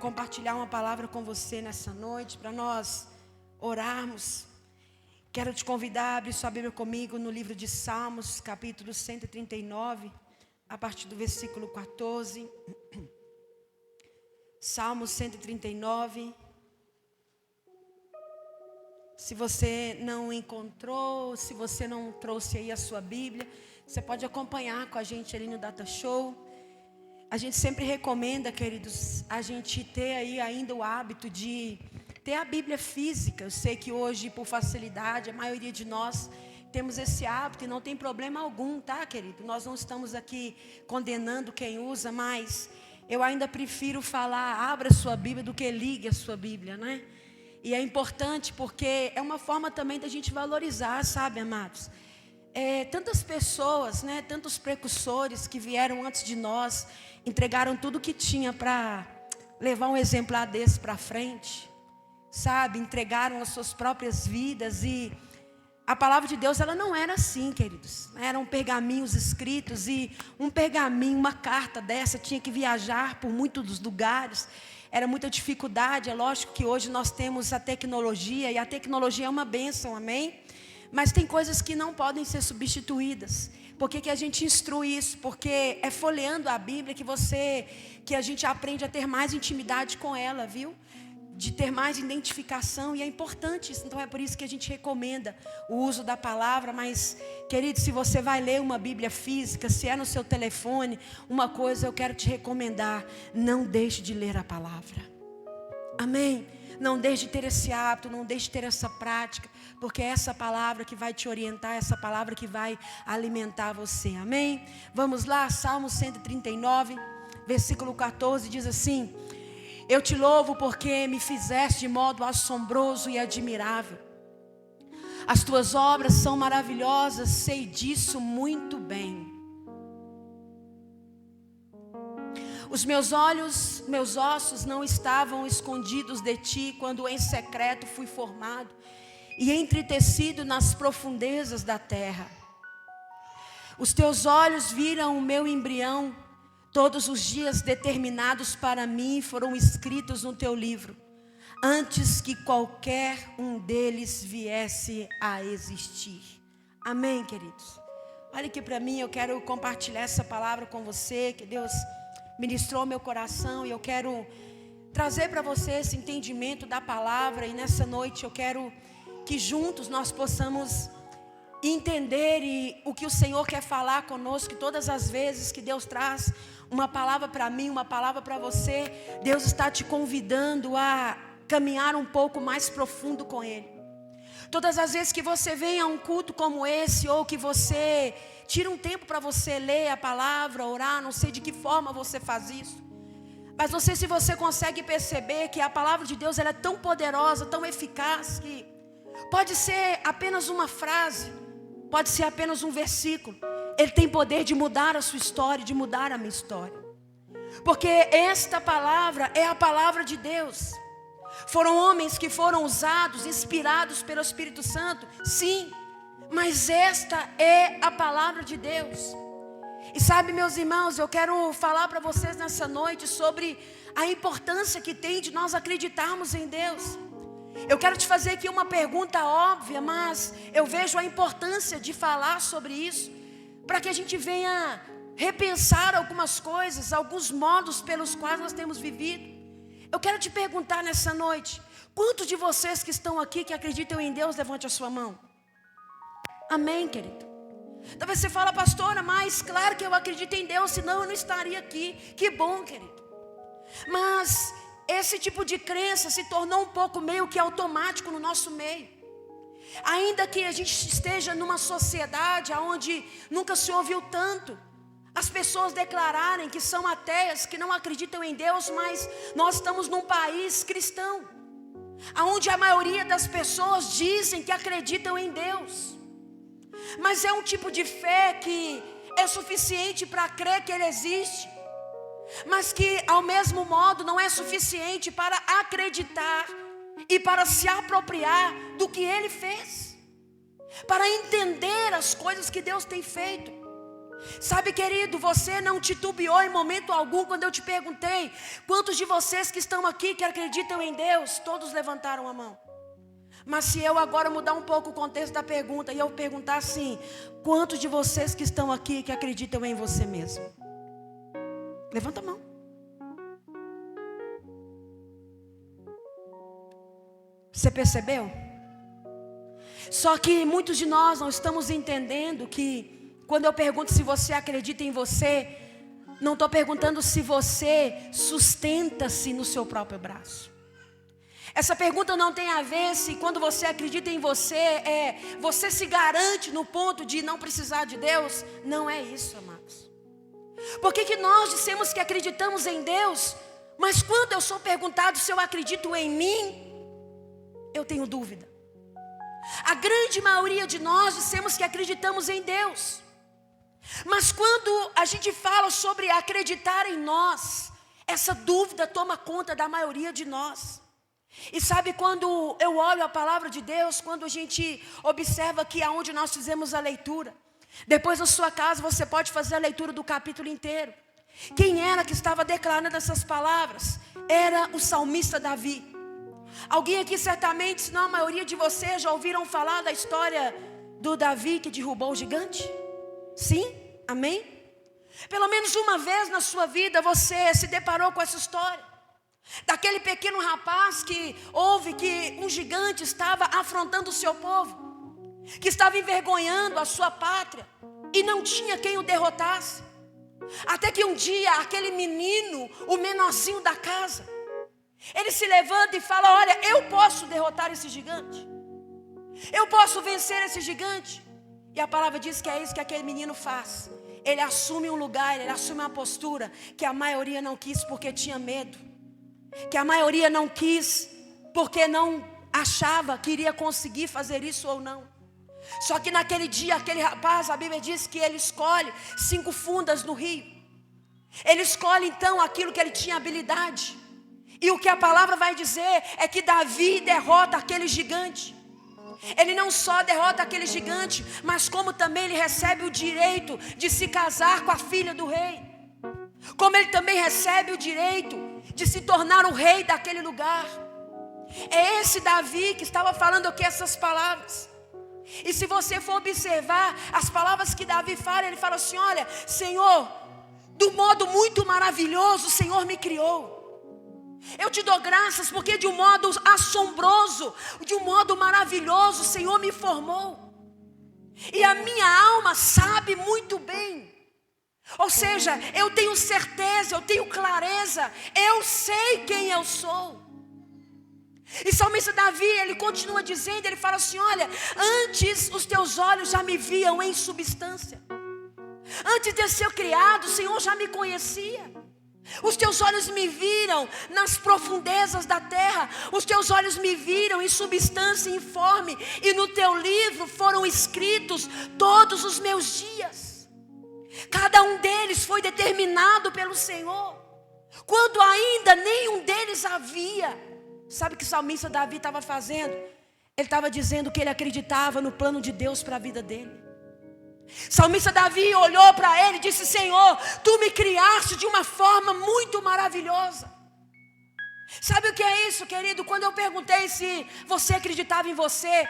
Compartilhar uma palavra com você nessa noite, para nós orarmos. Quero te convidar a abrir sua Bíblia comigo no livro de Salmos, capítulo 139, a partir do versículo 14. Salmos 139. Se você não encontrou, se você não trouxe aí a sua Bíblia, você pode acompanhar com a gente ali no Data Show. A gente sempre recomenda, queridos, a gente ter aí ainda o hábito de ter a Bíblia física. Eu sei que hoje, por facilidade, a maioria de nós temos esse hábito e não tem problema algum, tá, querido? Nós não estamos aqui condenando quem usa, mas eu ainda prefiro falar, abra sua Bíblia, do que ligue a sua Bíblia, né? E é importante porque é uma forma também da gente valorizar, sabe, amados? Tantas pessoas, né, tantos precursores que vieram antes de nós, entregaram tudo o que tinha para levar um exemplar desse para frente, sabe? Entregaram as suas próprias vidas. E a palavra de Deus, ela não era assim, queridos. Eram pergaminhos escritos, e um pergaminho, uma carta dessa tinha que viajar por muitos lugares. Era muita dificuldade. É lógico que hoje nós temos a tecnologia, e a tecnologia é uma bênção, amém? Mas tem coisas que não podem ser substituídas. Por que a gente instrui isso? Porque é folheando a Bíblia que a gente aprende a ter mais intimidade com ela, viu? De ter mais identificação, e é importante isso. Então é por isso que a gente recomenda o uso da palavra. Mas, querido, se você vai ler uma Bíblia física, se é no seu telefone, uma coisa eu quero te recomendar: não deixe de ler a palavra. Amém? Não deixe de ter esse hábito, não deixe de ter essa prática, porque é essa palavra que vai te orientar, essa palavra que vai alimentar você, amém? Vamos lá, Salmo 139, versículo 14, diz assim: eu te louvo porque me fizeste de modo assombroso e admirável. As tuas obras são maravilhosas, sei disso muito bem. Os meus olhos, meus ossos não estavam escondidos de ti, quando em secreto fui formado e entretecido nas profundezas da terra. Os teus olhos viram o meu embrião, todos os dias determinados para mim foram escritos no teu livro, antes que qualquer um deles viesse a existir. Amém, queridos? Olha aqui para mim, eu quero compartilhar essa palavra com você, que Deus ministrou meu coração, e eu quero trazer para você esse entendimento da palavra. E nessa noite eu quero que juntos nós possamos entender o que o Senhor quer falar conosco. Que todas as vezes que Deus traz uma palavra para mim, uma palavra para você, Deus está te convidando a caminhar um pouco mais profundo com Ele. Todas as vezes que você vem a um culto como esse, ou que você tira um tempo para você ler a palavra, orar, não sei de que forma você faz isso, mas não sei se você consegue perceber que a palavra de Deus, ela é tão poderosa, tão eficaz, que pode ser apenas uma frase, pode ser apenas um versículo. Ele tem poder de mudar a sua história, de mudar a minha história, porque esta palavra é a palavra de Deus. Foram homens que foram usados, inspirados pelo Espírito Santo, sim, mas esta é a palavra de Deus. E sabe, meus irmãos, eu quero falar para vocês nessa noite sobre a importância que tem de nós acreditarmos em Deus. Eu quero te fazer aqui uma pergunta óbvia, mas eu vejo a importância de falar sobre isso, para que a gente venha repensar algumas coisas, alguns modos pelos quais nós temos vivido. Eu quero te perguntar nessa noite: quantos de vocês que estão aqui, que acreditam em Deus, levante a sua mão? Amém, querido? Talvez você fale: pastora, mas claro que eu acredito em Deus, senão eu não estaria aqui. Que bom, querido. Mas esse tipo de crença se tornou um pouco meio que automático no nosso meio. Ainda que a gente esteja numa sociedade onde nunca se ouviu tanto as pessoas declararem que são ateias, que não acreditam em Deus, mas nós estamos num país cristão, onde a maioria das pessoas dizem que acreditam em Deus. Mas é um tipo de fé que é suficiente para crer que Ele existe, mas que ao mesmo modo não é suficiente para acreditar e para se apropriar do que Ele fez, para entender as coisas que Deus tem feito. Sabe, querido, você não titubeou em momento algum quando eu te perguntei: quantos de vocês que estão aqui que acreditam em Deus? Todos levantaram a mão. Mas se eu agora mudar um pouco o contexto da pergunta e eu perguntar assim: quantos de vocês que estão aqui que acreditam em você mesmo? Levanta a mão. Você percebeu? Só que muitos de nós não estamos entendendo que quando eu pergunto se você acredita em você, não estou perguntando se você sustenta-se no seu próprio braço. Essa pergunta não tem a ver se quando você acredita em você, você se garante no ponto de não precisar de Deus. Não é isso, amados. Por que nós dissemos que acreditamos em Deus, mas quando eu sou perguntado se eu acredito em mim, eu tenho dúvida? A grande maioria de nós dissemos que acreditamos em Deus, mas quando a gente fala sobre acreditar em nós, essa dúvida toma conta da maioria de nós. E sabe, quando eu olho a palavra de Deus, quando a gente observa aqui aonde nós fizemos a leitura, depois na sua casa você pode fazer a leitura do capítulo inteiro. Quem era que estava declarando essas palavras? Era o salmista Davi. Alguém aqui certamente, se não a maioria de vocês, já ouviram falar da história do Davi que derrubou o gigante? Sim? Amém? Pelo menos uma vez na sua vida você se deparou com essa história. Daquele pequeno rapaz que ouve que um gigante estava afrontando o seu povo, que estava envergonhando a sua pátria e não tinha quem o derrotasse. Até que um dia aquele menino, o menorzinho da casa, ele se levanta e fala: olha, eu posso derrotar esse gigante, eu posso vencer esse gigante. E a palavra diz que é isso que aquele menino faz. Ele assume um lugar, ele assume uma postura que a maioria não quis porque tinha medo, que a maioria não quis porque não achava que iria conseguir fazer isso ou não. Só que naquele dia, aquele rapaz, a Bíblia diz que ele escolhe 5 fundas no rio. Ele escolhe então aquilo que ele tinha habilidade. E o que a palavra vai dizer é que Davi derrota aquele gigante. Ele não só derrota aquele gigante, mas como também ele recebe o direito de se casar com a filha do rei. Como ele também recebe o direito de se tornar o rei daquele lugar. É esse Davi que estava falando aqui essas palavras. E se você for observar as palavras que Davi fala, ele fala assim: olha, Senhor, do modo muito maravilhoso o Senhor me criou. Eu te dou graças porque de um modo assombroso, de um modo maravilhoso o Senhor me formou. E a minha alma sabe muito bem. Ou seja, eu tenho certeza, eu tenho clareza, eu sei quem eu sou. E salmista Davi, ele continua dizendo, ele fala assim: olha, antes os teus olhos já me viam em substância. Antes de ser criado, o Senhor já me conhecia. Os teus olhos me viram nas profundezas da terra. Os teus olhos me viram em substância informe. E no teu livro foram escritos todos os meus dias. Cada um deles foi determinado pelo Senhor, quando ainda nenhum deles havia. Sabe o que o salmista Davi estava fazendo? Ele estava dizendo que ele acreditava no plano de Deus para a vida dele. Salmista Davi olhou para ele e disse: Senhor, tu me criaste de uma forma muito maravilhosa. Sabe o que é isso, querido? Quando eu perguntei se você acreditava em você,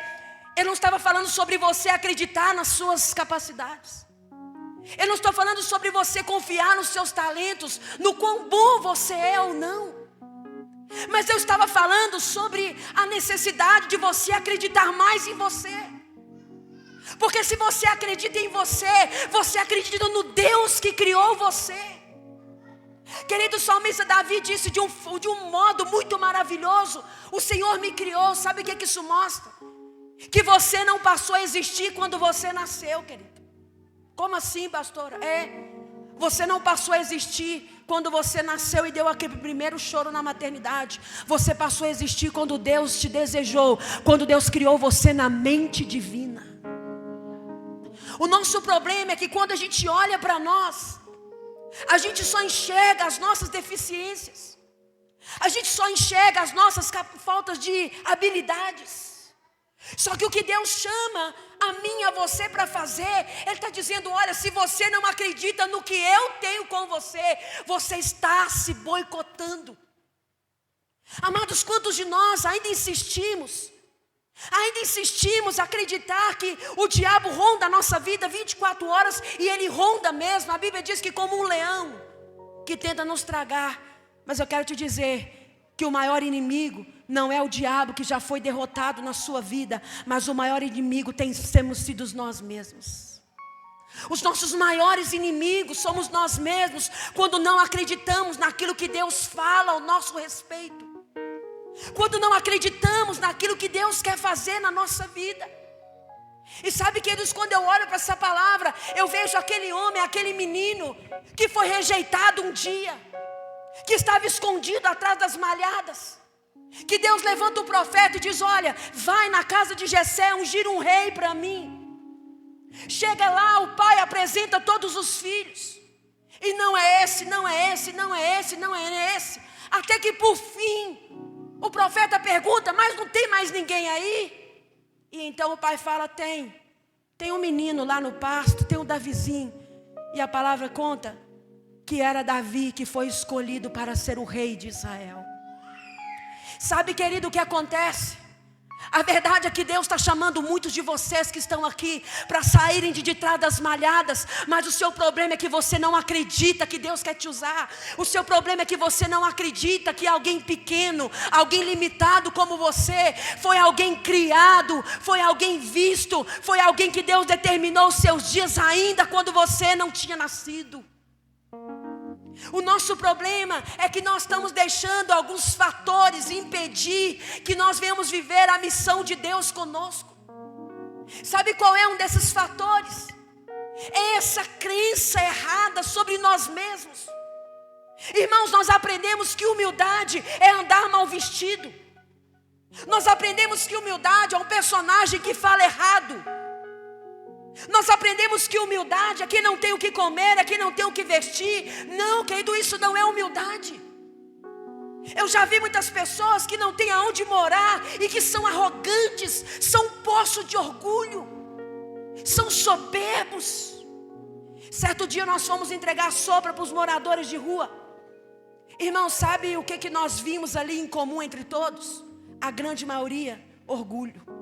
eu não estava falando sobre você acreditar nas suas capacidades. Eu não estou falando sobre você confiar nos seus talentos, no quão bom você é ou não. Mas eu estava falando sobre a necessidade de você acreditar mais em você. Porque se você acredita em você, você acredita no Deus que criou você. Querido, o salmista Davi disse de um modo muito maravilhoso: o Senhor me criou. Sabe o que isso mostra? Que você não passou a existir quando você nasceu, querido. Como assim, pastora? Você não passou a existir quando você nasceu e deu aquele primeiro choro na maternidade. Você passou a existir quando Deus te desejou, quando Deus criou você na mente divina. O nosso problema é que quando a gente olha para nós, a gente só enxerga as nossas deficiências. A gente só enxerga as nossas faltas de habilidades. Só que o que Deus chama a mim e a você para fazer, Ele está dizendo: olha, se você não acredita no que eu tenho com você, você está se boicotando. Amados, quantos de nós ainda insistimos a acreditar que o diabo ronda a nossa vida 24 horas, e ele ronda mesmo. A Bíblia diz que como um leão que tenta nos tragar. Mas eu quero te dizer que o maior inimigo não é o diabo, que já foi derrotado na sua vida, mas o maior inimigo temos sido nós mesmos. Os nossos maiores inimigos somos nós mesmos, quando não acreditamos naquilo que Deus fala ao nosso respeito, quando não acreditamos naquilo que Deus quer fazer na nossa vida. E sabe, queridos, quando eu olho para essa palavra, eu vejo aquele homem, aquele menino que foi rejeitado um dia, que estava escondido atrás das malhadas, que Deus levanta o profeta e diz: olha, vai na casa de Jessé ungir um rei para mim. Chega lá, o pai apresenta todos os filhos, e não é esse, não é esse, não é esse, não é esse. Até que por fim o profeta pergunta: mas não tem mais ninguém aí? E então o pai fala: tem um menino lá no pasto, tem um Davizinho. E a palavra conta que era Davi que foi escolhido para ser o rei de Israel. Sabe, querido, o que acontece? A verdade é que Deus está chamando muitos de vocês que estão aqui para saírem de trás das malhadas, mas o seu problema é que você não acredita que Deus quer te usar. O seu problema é que você não acredita que alguém pequeno, alguém limitado como você, foi alguém criado, foi alguém visto, foi alguém que Deus determinou os seus dias ainda quando você não tinha nascido. O nosso problema é que nós estamos deixando alguns fatores impedir que nós venhamos viver a missão de Deus conosco. Sabe qual é um desses fatores? É essa crença errada sobre nós mesmos. Irmãos, nós aprendemos que humildade é andar mal vestido. Nós aprendemos que humildade é um personagem que fala errado. Nós aprendemos que humildade é quem não tem o que comer, é quem não tem o que vestir. Não, querido, isso não é humildade. Eu já vi muitas pessoas que não têm aonde morar e que são arrogantes, são um poço de orgulho, são soberbos. Certo dia nós fomos entregar sopa para os moradores de rua. Irmão, sabe o que nós vimos ali em comum entre todos? A grande maioria, orgulho.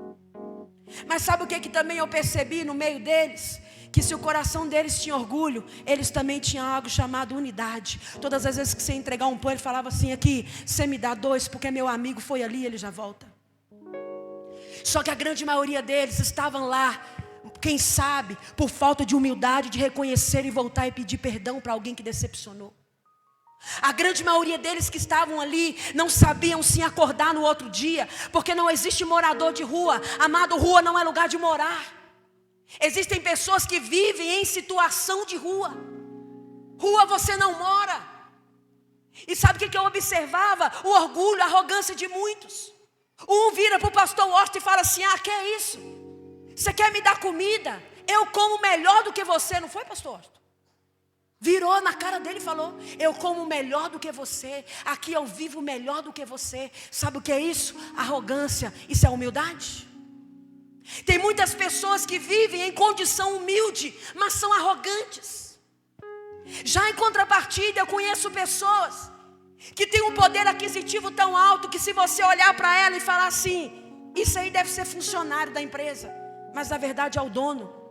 Mas sabe o que também eu percebi no meio deles? Que se o coração deles tinha orgulho, eles também tinham algo chamado unidade. Todas as vezes que você entregar um pão, ele falava assim: aqui, você me dá 2, porque meu amigo foi ali, ele já volta. Só que a grande maioria deles estavam lá, quem sabe, por falta de humildade, de reconhecer e voltar e pedir perdão para alguém que decepcionou. A grande maioria deles que estavam ali não sabiam se acordar no outro dia, porque não existe morador de rua. Amado, rua não é lugar de morar. Existem pessoas que vivem em situação de rua. Rua você não mora. E sabe o que eu observava? O orgulho, a arrogância de muitos. Um vira para o pastor Washington e fala assim: ah, que é isso? Você quer me dar comida? Eu como melhor do que você. Não foi, pastor Washington? Virou na cara dele e falou: eu como melhor do que você, aqui eu vivo melhor do que você. Sabe o que é isso? Arrogância. Isso é humildade? Tem muitas pessoas que vivem em condição humilde, mas são arrogantes. Já em contrapartida, eu conheço pessoas que têm um poder aquisitivo tão alto que se você olhar para ela e falar assim: isso aí deve ser funcionário da empresa, mas na verdade é o dono.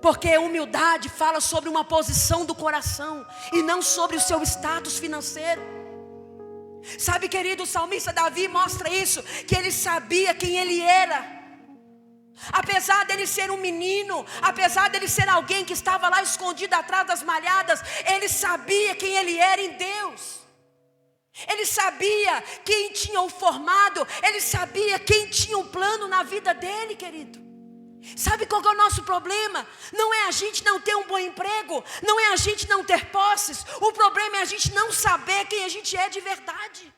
Porque humildade fala sobre uma posição do coração e não sobre o seu status financeiro. Sabe, querido, o salmista Davi mostra isso, que ele sabia quem ele era. Apesar dele ser um menino, apesar dele ser alguém que estava lá escondido atrás das malhadas, ele sabia quem ele era em Deus. Ele sabia quem tinha o formado, ele sabia quem tinha um plano na vida dele, querido. Sabe qual é o nosso problema? Não é a gente não ter um bom emprego, não é a gente não ter posses. O problema é a gente não saber quem a gente é de verdade.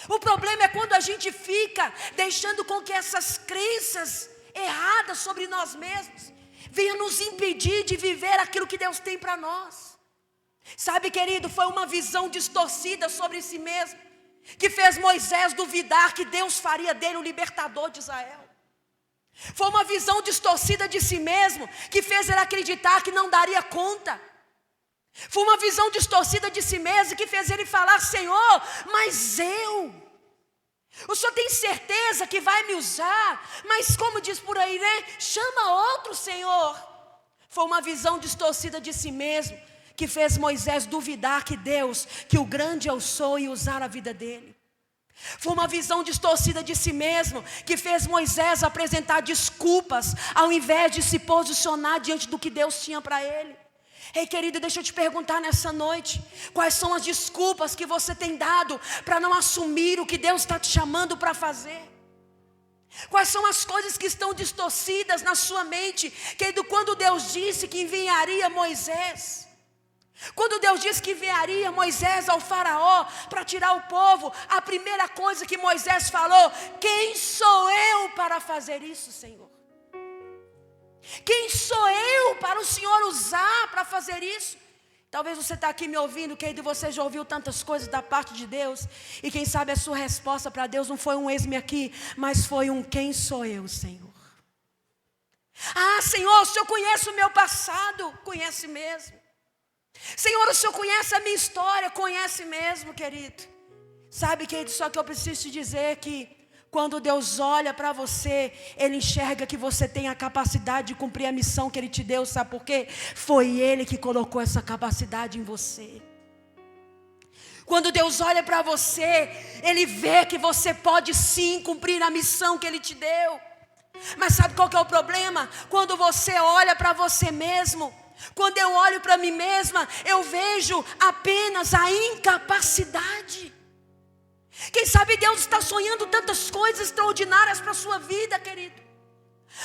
O problema é quando a gente fica deixando com que essas crenças erradas sobre nós mesmos venham nos impedir de viver aquilo que Deus tem para nós. Sabe, querido, foi uma visão distorcida sobre si mesmo que fez Moisés duvidar que Deus faria dele o libertador de Israel. Foi uma visão distorcida de si mesmo que fez ele acreditar que não daria conta. Foi uma visão distorcida de si mesmo que fez ele falar: Senhor, mas o Senhor tem certeza que vai me usar? Mas como diz por aí, né? Chama outro, Senhor. Foi uma visão distorcida de si mesmo que fez Moisés duvidar que Deus, que o grande eu sou, ia usar a vida dele. Foi uma visão distorcida de si mesmo que fez Moisés apresentar desculpas ao invés de se posicionar diante do que Deus tinha para ele. Ei, querido, deixa eu te perguntar nessa noite: quais são as desculpas que você tem dado para não assumir o que Deus está te chamando para fazer? Quais são as coisas que estão distorcidas na sua mente? Querido, quando Deus disse que enviaria Moisés, quando Deus disse que enviaria Moisés ao faraó para tirar o povo, a primeira coisa que Moisés falou: quem sou eu para fazer isso, Senhor? Quem sou eu para o Senhor usar para fazer isso? Talvez você está aqui me ouvindo, querido, você já ouviu tantas coisas da parte de Deus, e quem sabe a sua resposta para Deus não foi um eis-me aqui, mas foi um: quem sou eu, Senhor? Ah, Senhor, o Senhor conhece o meu passado? Conhece mesmo. Senhor, o Senhor conhece a minha história? Conhece mesmo, querido. Sabe, querido, só que eu preciso te dizer que quando Deus olha para você, Ele enxerga que você tem a capacidade de cumprir a missão que Ele te deu. Sabe por quê? Foi Ele que colocou essa capacidade em você. Quando Deus olha para você, Ele vê que você pode sim cumprir a missão que Ele te deu. Mas sabe qual que é o problema? Quando você olha para você mesmo, quando eu olho para mim mesma, eu vejo apenas a incapacidade. Quem sabe Deus está sonhando tantas coisas extraordinárias para a sua vida, querido,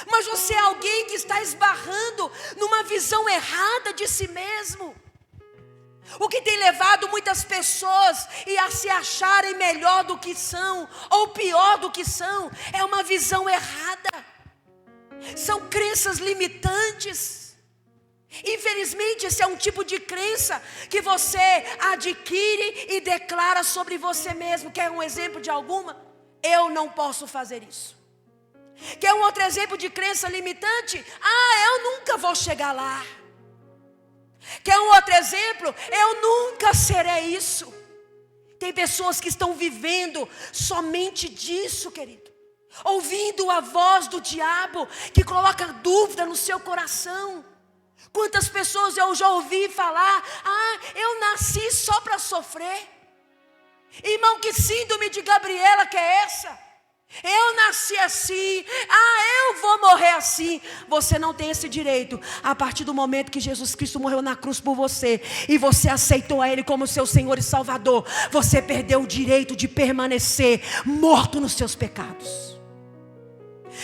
mas você é alguém que está esbarrando numa visão errada de si mesmo. O que tem levado muitas pessoas a se acharem melhor do que são, ou pior do que são, é uma visão errada. São crenças limitantes. Infelizmente, esse é um tipo de crença que você adquire e declara sobre você mesmo. Quer um exemplo de alguma? Eu não posso fazer isso. Quer um outro exemplo de crença limitante? Eu nunca vou chegar lá. Quer um outro exemplo? Eu nunca serei isso. Tem pessoas que estão vivendo somente disso, querido, ouvindo a voz do diabo que coloca dúvida no seu coração. Quantas pessoas eu já ouvi falar: eu nasci só para sofrer. Irmão, que síndrome de Gabriela que é essa? Eu nasci assim, eu vou morrer assim. Você não tem esse direito. A partir do momento que Jesus Cristo morreu na cruz por você, e você aceitou a Ele como seu Senhor e Salvador, você perdeu o direito de permanecer morto nos seus pecados.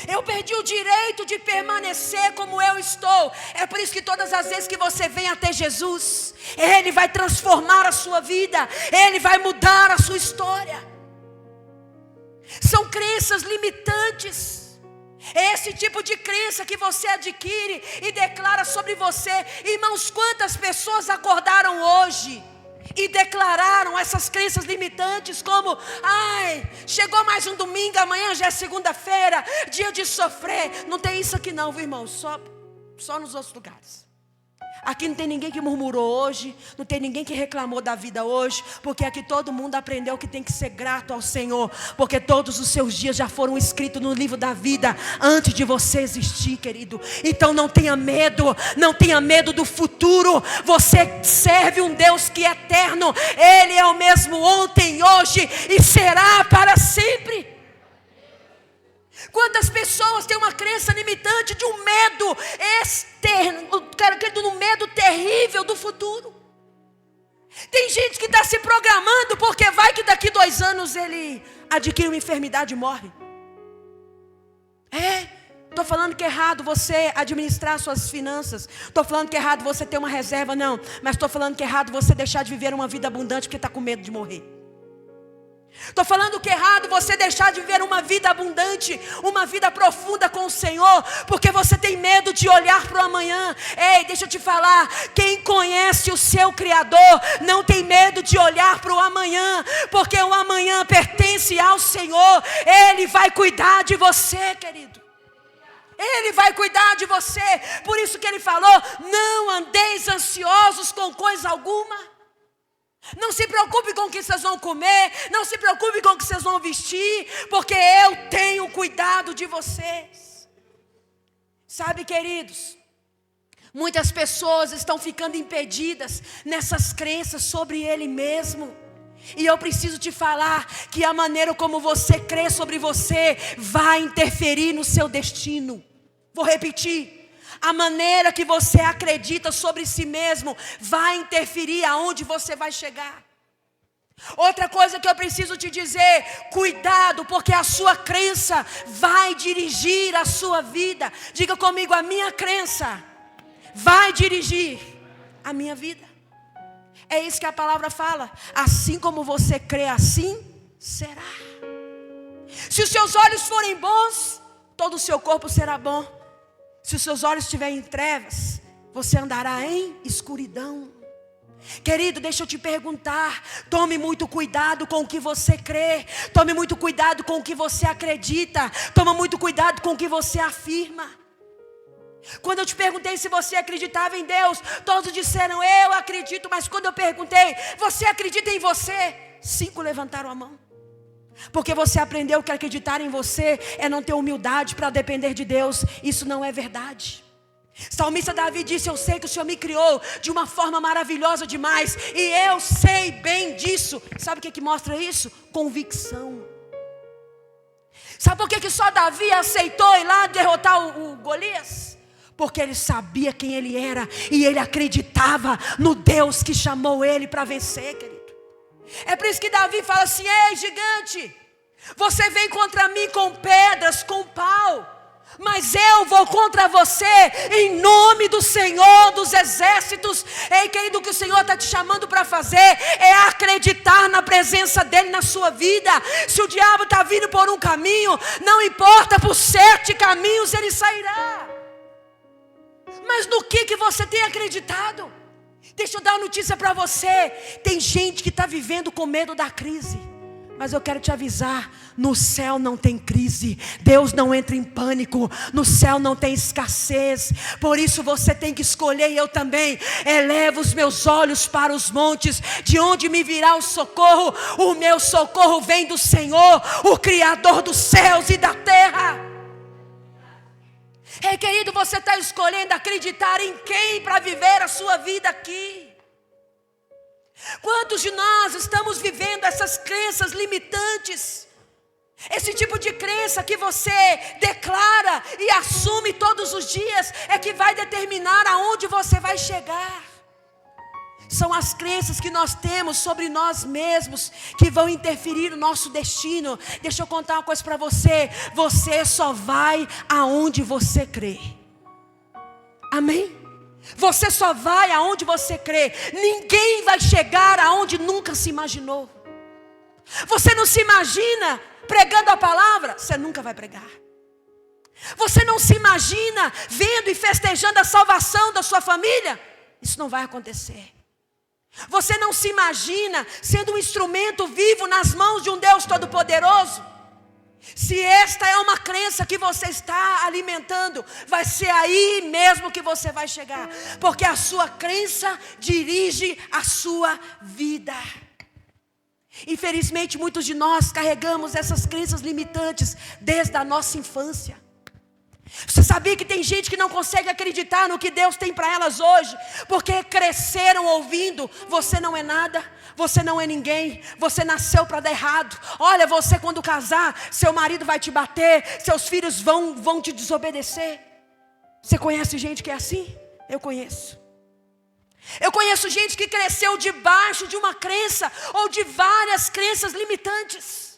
Eu perdi o direito de permanecer como eu estou. É por isso que todas as vezes que você vem até Jesus, Ele vai transformar a sua vida, Ele vai mudar a sua história. São crenças limitantes. Esse tipo de crença que você adquire e declara sobre você. Irmãos, quantas pessoas acordaram hoje e declararam essas crenças limitantes como: chegou mais um domingo, amanhã já é segunda-feira, dia de sofrer. Não tem isso aqui não, viu, irmão? Só nos outros lugares. Aqui não tem ninguém que murmurou hoje, não tem ninguém que reclamou da vida hoje, porque aqui todo mundo aprendeu que tem que ser grato ao Senhor, porque todos os seus dias já foram escritos no livro da vida antes de você existir, querido. Então não tenha medo do futuro. Você serve um Deus que é eterno. Ele é o mesmo ontem, hoje e será para sempre. Quantas pessoas têm uma crença limitante de um medo externo, um medo terrível do futuro. Tem gente que está se programando porque vai que daqui 2 anos ele adquire uma enfermidade e morre. Estou falando que é errado você administrar suas finanças. Estou falando que é errado você ter uma reserva, não. Mas estou falando que é errado você deixar de viver uma vida abundante porque está com medo de morrer. Estou falando que é errado você deixar de viver uma vida abundante, uma vida profunda com o Senhor, porque você tem medo de olhar para o amanhã. Ei, deixa eu te falar, quem conhece o seu Criador não tem medo de olhar para o amanhã, porque o amanhã pertence ao Senhor. Ele vai cuidar de você, querido. Ele vai cuidar de você. Por isso que ele falou: não andeis ansiosos com coisa alguma. Não se preocupe com o que vocês vão comer, não se preocupe com o que vocês vão vestir, porque eu tenho cuidado de vocês. Sabe, queridos, muitas pessoas estão ficando impedidas nessas crenças sobre Ele mesmo. E eu preciso te falar que a maneira como você crê sobre você vai interferir no seu destino. Vou repetir. A maneira que você acredita sobre si mesmo vai interferir aonde você vai chegar. Outra coisa que eu preciso te dizer: cuidado, porque a sua crença vai dirigir a sua vida. Diga comigo: a minha crença vai dirigir a minha vida. É isso que a palavra fala. Assim como você crê, assim será. Se os seus olhos forem bons, todo o seu corpo será bom. Se os seus olhos estiverem em trevas, você andará em escuridão. Querido, deixa eu te perguntar. Tome muito cuidado com o que você crê. Tome muito cuidado com o que você acredita. Tome muito cuidado com o que você afirma. Quando eu te perguntei se você acreditava em Deus, todos disseram: eu acredito. Mas quando eu perguntei: você acredita em você? 5 levantaram a mão. Porque você aprendeu que acreditar em você é não ter humildade para depender de Deus. Isso não é verdade. Salmista Davi disse: eu sei que o Senhor me criou de uma forma maravilhosa demais, e eu sei bem disso. Sabe o que mostra isso? Convicção. Sabe por que só Davi aceitou ir lá derrotar o Golias? Porque ele sabia quem ele era, e ele acreditava no Deus que chamou ele para vencer, querido. É por isso que Davi fala assim: ei, gigante, você vem contra mim com pedras, com pau, mas eu vou contra você em nome do Senhor dos exércitos. Ei, querido, o que o Senhor está te chamando para fazer é acreditar na presença dEle na sua vida. Se o diabo está vindo por um caminho, não importa, por 7 caminhos ele sairá. Mas no que você tem acreditado? Deixa eu dar uma notícia para você. Tem gente que está vivendo com medo da crise. Mas eu quero te avisar: no céu não tem crise. Deus não entra em pânico. No céu não tem escassez. Por isso você tem que escolher, e eu também. Elevo os meus olhos para os montes, de onde me virá o socorro? O meu socorro vem do Senhor, o Criador dos céus e da terra. Ei, querido, você está escolhendo acreditar em quem para viver a sua vida aqui? Quantos de nós estamos vivendo essas crenças limitantes? Esse tipo de crença que você declara e assume todos os dias é que vai determinar aonde você vai chegar. São as crenças que nós temos sobre nós mesmos que vão interferir no nosso destino. Deixa eu contar uma coisa para você. Você só vai aonde você crê. Amém? Você só vai aonde você crê. Ninguém vai chegar aonde nunca se imaginou. Você não se imagina pregando a palavra? Você nunca vai pregar. Você não se imagina vendo e festejando a salvação da sua família? Isso não vai acontecer. Você não se imagina sendo um instrumento vivo nas mãos de um Deus Todo-Poderoso? Se esta é uma crença que você está alimentando, vai ser aí mesmo que você vai chegar. Porque a sua crença dirige a sua vida. Infelizmente, muitos de nós carregamos essas crenças limitantes desde a nossa infância. Você sabia que tem gente que não consegue acreditar no que Deus tem para elas hoje, porque cresceram ouvindo: você não é nada, você não é ninguém, você nasceu para dar errado. Olha, você quando casar, seu marido vai te bater, seus filhos vão te desobedecer. Você conhece gente que é assim? Eu conheço. Eu conheço gente que cresceu debaixo de uma crença ou de várias crenças limitantes.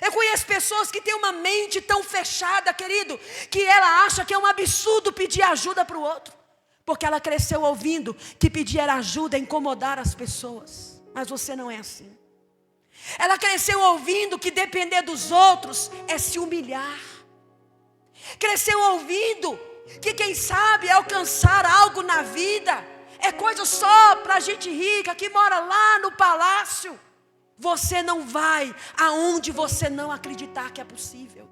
Eu conheço pessoas que têm uma mente tão fechada, querido, que ela acha que é um absurdo pedir ajuda para o outro, porque ela cresceu ouvindo que pedir ajuda é incomodar as pessoas. Mas você não é assim. Ela cresceu ouvindo que depender dos outros é se humilhar. Cresceu ouvindo que quem sabe alcançar algo na vida é coisa só para gente rica que mora lá no palácio. Você não vai aonde você não acreditar que é possível.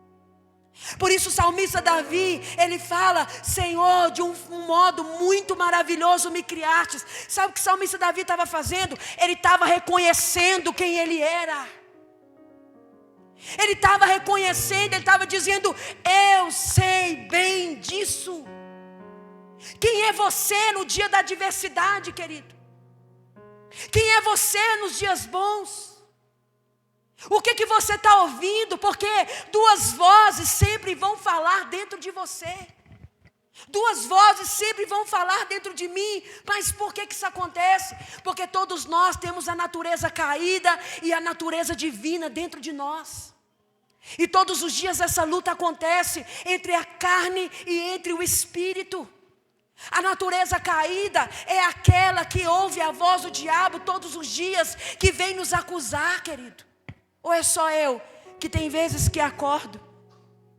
Por isso o salmista Davi, ele fala: Senhor, de um modo muito maravilhoso me criastes. Sabe o que o salmista Davi estava fazendo? Ele estava reconhecendo quem ele era. Ele estava reconhecendo, ele estava dizendo: eu sei bem disso. Quem é você no dia da adversidade, querido? Quem é você nos dias bons? O que você está ouvindo? Porque duas vozes sempre vão falar dentro de você. Duas vozes sempre vão falar dentro de mim. Mas por que isso acontece? Porque todos nós temos a natureza caída e a natureza divina dentro de nós. E todos os dias essa luta acontece entre a carne e entre o espírito. A natureza caída é aquela que ouve a voz do diabo todos os dias, que vem nos acusar, querido. Ou é só eu que tem vezes que acordo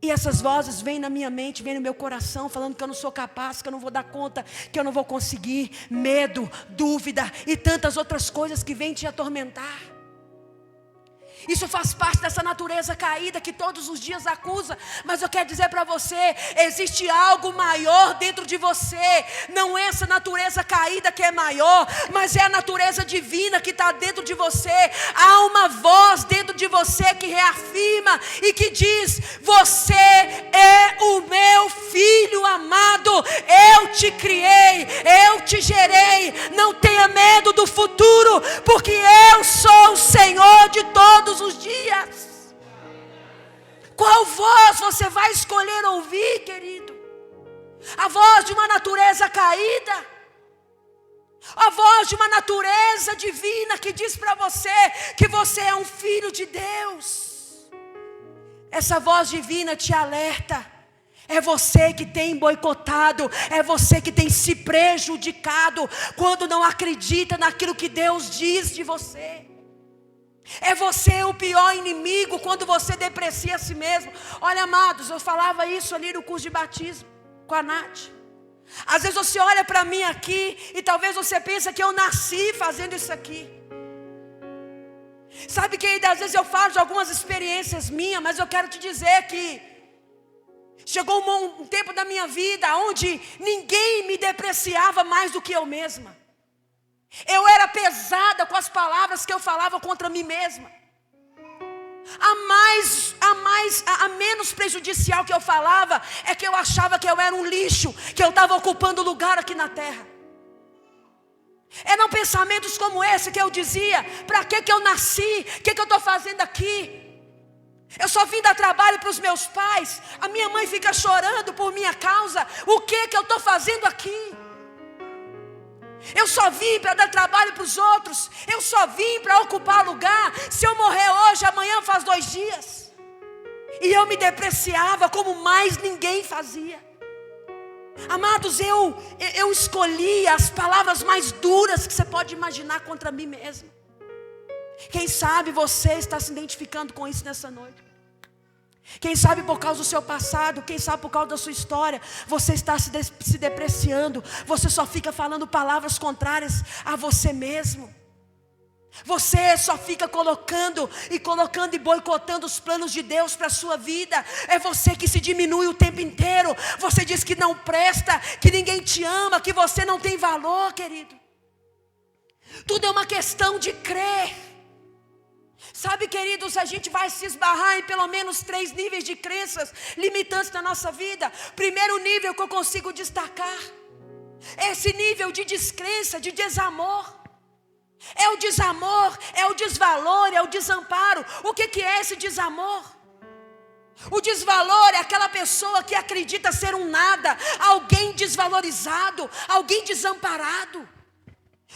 e essas vozes vêm na minha mente, vêm no meu coração, falando que eu não sou capaz, que eu não vou dar conta, que eu não vou conseguir, medo, dúvida e tantas outras coisas que vêm te atormentar. Isso faz parte dessa natureza caída que todos os dias acusa. Mas eu quero dizer para você, existe algo maior dentro de você. Não é essa natureza caída que é maior, mas é a natureza divina que está dentro de você. Há uma voz dentro de você que reafirma e que diz: você é o meu filho amado, eu te criei, eu te gerei. Não tenha medo do futuro, porque eu sou o Senhor de todos os dias. Qual voz você vai escolher ouvir, querido? A voz de uma natureza caída? A voz de uma natureza divina que diz para você que você é um filho de Deus? Essa voz divina te alerta. É você que tem boicotado, é você que tem se prejudicado quando não acredita naquilo que Deus diz de você. É você o pior inimigo quando você deprecia a si mesmo. Olha, amados, eu falava isso ali no curso de batismo com a Nath. Às vezes você olha para mim aqui e talvez você pense que eu nasci fazendo isso aqui. Sabe que às vezes eu falo de algumas experiências minhas, mas eu quero te dizer que chegou um tempo da minha vida onde ninguém me depreciava mais do que eu mesma. Eu era pesada com as palavras que eu falava contra mim mesma. A menos prejudicial que eu falava é que eu achava que eu era um lixo, que eu estava ocupando lugar aqui na terra. Eram pensamentos como esse que eu dizia: para que eu nasci? O que eu estou fazendo aqui? Eu só vim dar trabalho para os meus pais. A minha mãe fica chorando por minha causa. O que eu estou fazendo aqui? Eu só vim para dar trabalho para os outros. Eu só vim para ocupar lugar. Se eu morrer hoje, amanhã faz 2 dias. E eu me depreciava como mais ninguém fazia. Amados, eu escolhi as palavras mais duras que você pode imaginar contra mim mesmo. Quem sabe você está se identificando com isso nessa noite. Quem sabe por causa do seu passado, quem sabe por causa da sua história, você está se depreciando. Você só fica falando palavras contrárias a você mesmo. Você só fica colocando e boicotando os planos de Deus para a sua vida. É você que se diminui o tempo inteiro. Você diz que não presta, que ninguém te ama, que você não tem valor, querido. Tudo é uma questão de crer. Sabe, queridos, a gente vai se esbarrar em pelo menos 3 níveis de crenças limitantes na nossa vida. Primeiro nível que eu consigo destacar é esse nível de descrença, de desamor. É o desamor, é o desvalor, é o desamparo. O que é esse desamor? O desvalor é aquela pessoa que acredita ser um nada, alguém desvalorizado, alguém desamparado.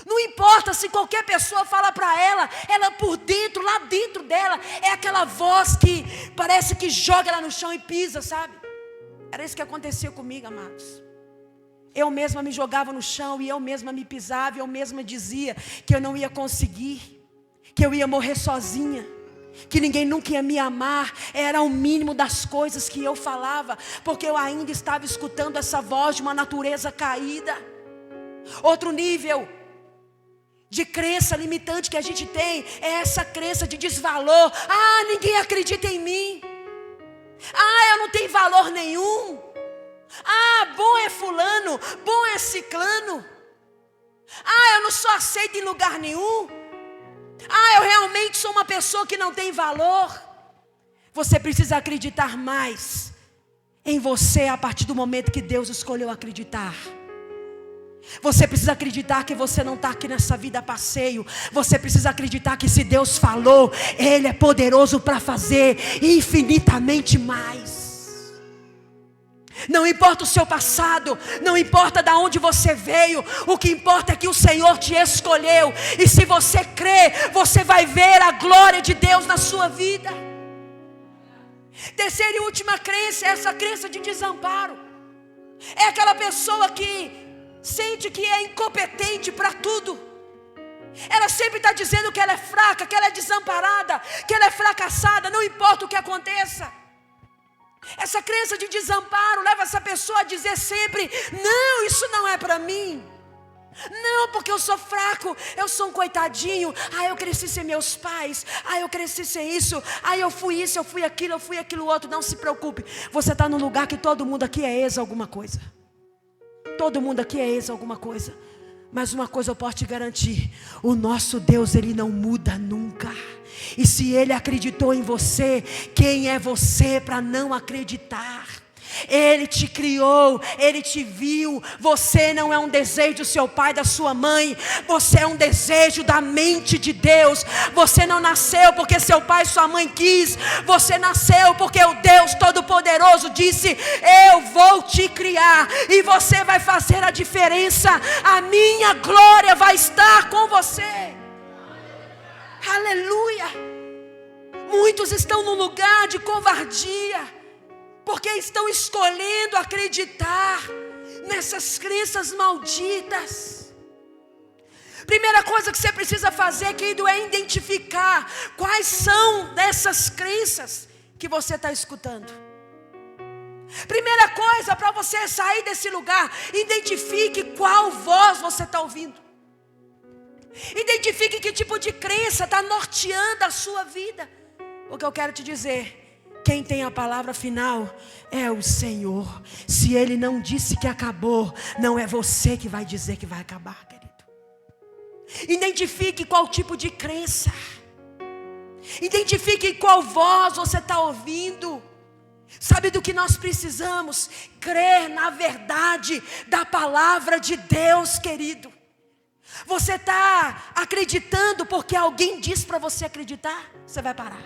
Não importa se qualquer pessoa fala para ela por dentro, lá dentro dela, é aquela voz que parece que joga ela no chão e pisa, sabe? Era isso que acontecia comigo, amados. Eu mesma me jogava no chão e eu mesma me pisava, e eu mesma dizia que eu não ia conseguir, que eu ia morrer sozinha, que ninguém nunca ia me amar. Era o mínimo das coisas que eu falava, porque eu ainda estava escutando essa voz de uma natureza caída. Outro nível de crença limitante que a gente tem é essa crença de desvalor. Ninguém acredita em mim. Eu não não tem valor nenhum. Bom é fulano, bom é ciclano. Eu não sou aceito em lugar nenhum. Eu realmente sou uma pessoa que não tem valor. Você precisa acreditar mais em você a partir do momento que Deus escolheu acreditar. Você precisa acreditar que você não está aqui nessa vida a passeio. Você precisa acreditar que se Deus falou, Ele é poderoso para fazer infinitamente mais. Não importa o seu passado, não importa de onde você veio, o que importa é que o Senhor te escolheu. E se você crer, você vai ver a glória de Deus na sua vida. Terceira e última crença é essa crença de desamparo. É aquela pessoa que sente que é incompetente para tudo. Ela sempre está dizendo que ela é fraca, que ela é desamparada, que ela é fracassada, não importa o que aconteça. Essa crença de desamparo leva essa pessoa a dizer sempre: não, isso não é para mim. Não, porque eu sou fraco, eu sou um coitadinho. Eu cresci sem meus pais. Eu cresci sem isso. Eu fui isso, eu fui aquilo outro. Não se preocupe, você está num lugar que todo mundo aqui é ex alguma coisa. Todo mundo aqui é ex alguma coisa. Mas uma coisa eu posso te garantir: o nosso Deus, Ele não muda nunca. E se Ele acreditou em você, quem é você para não acreditar? Ele te criou, Ele te viu. Você não é um desejo do seu pai, da sua mãe. Você é um desejo da mente de Deus. Você não nasceu porque seu pai e sua mãe quis. Você nasceu porque o Deus Todo-Poderoso disse: eu vou te criar e você vai fazer a diferença. A minha glória vai estar com você. Aleluia. Muitos estão num lugar de covardia, porque estão escolhendo acreditar nessas crenças malditas. Primeira coisa que você precisa fazer, querido, é identificar quais são dessas crenças que você está escutando. Primeira coisa, para você sair desse lugar, identifique qual voz você está ouvindo. Identifique que tipo de crença está norteando a sua vida. O que eu quero te dizer: quem tem a palavra final é o Senhor. Se Ele não disse que acabou, não é você que vai dizer que vai acabar, querido. Identifique qual tipo de crença. Identifique qual voz você está ouvindo. Sabe do que nós precisamos? Crer na verdade da palavra de Deus, querido. Você está acreditando porque alguém disse para você acreditar? Você vai parar.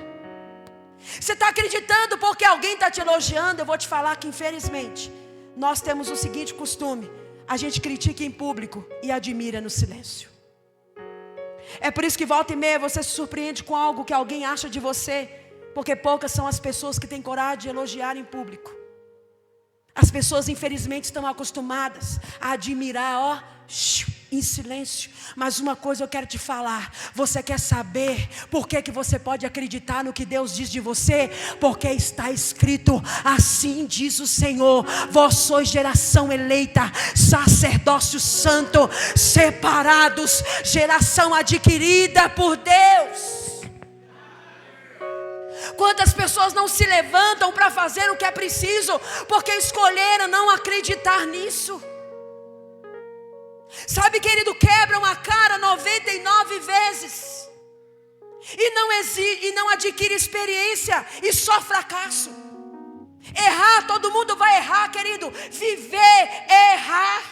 Você está acreditando porque alguém está te elogiando? Eu vou te falar que infelizmente nós temos o seguinte costume: a gente critica em público e admira no silêncio. É por isso que volta e meia você se surpreende com algo que alguém acha de você, porque poucas são as pessoas que têm coragem de elogiar em público. As pessoas infelizmente estão acostumadas a admirar, em silêncio. Mas uma coisa eu quero te falar: você quer saber por que você pode acreditar no que Deus diz de você? Porque está escrito: assim diz o Senhor, vós sois geração eleita, sacerdócio santo, separados, geração adquirida por Deus. Quantas pessoas não se levantam para fazer o que é preciso, porque escolheram não acreditar nisso? Sabe, querido, quebram a cara 99 vezes e não adquire experiência, e só fracasso. Errar, todo mundo vai errar, querido. Viver é errar.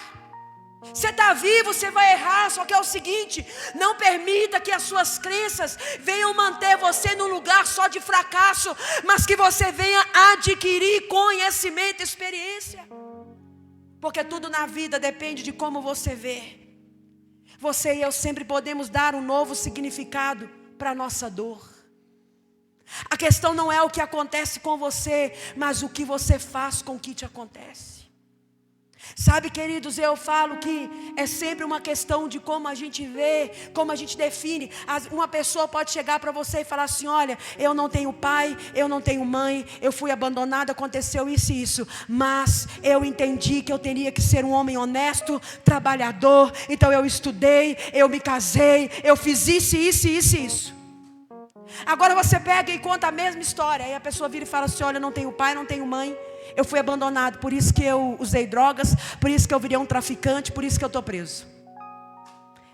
Você está vivo, você vai errar. Só que é o seguinte: não permita que as suas crenças venham manter você num lugar só de fracasso, mas que você venha adquirir conhecimento e experiência. Porque tudo na vida depende de como você vê. Você e eu sempre podemos dar um novo significado para a nossa dor. A questão não é o que acontece com você, mas o que você faz com o que te acontece. Sabe, queridos, eu falo que é sempre uma questão de como a gente vê, como a gente define. Uma pessoa pode chegar para você e falar assim: olha, eu não tenho pai, eu não tenho mãe, eu fui abandonada, aconteceu isso e isso, mas eu entendi que eu teria que ser um homem honesto, trabalhador, então eu estudei, eu me casei, eu fiz isso, isso, isso, isso. Agora você pega e conta a mesma história. Aí a pessoa vira e fala assim: olha, eu não tenho pai, não tenho mãe, eu fui abandonado, por isso que eu usei drogas, por isso que eu virei um traficante, por isso que eu estou preso.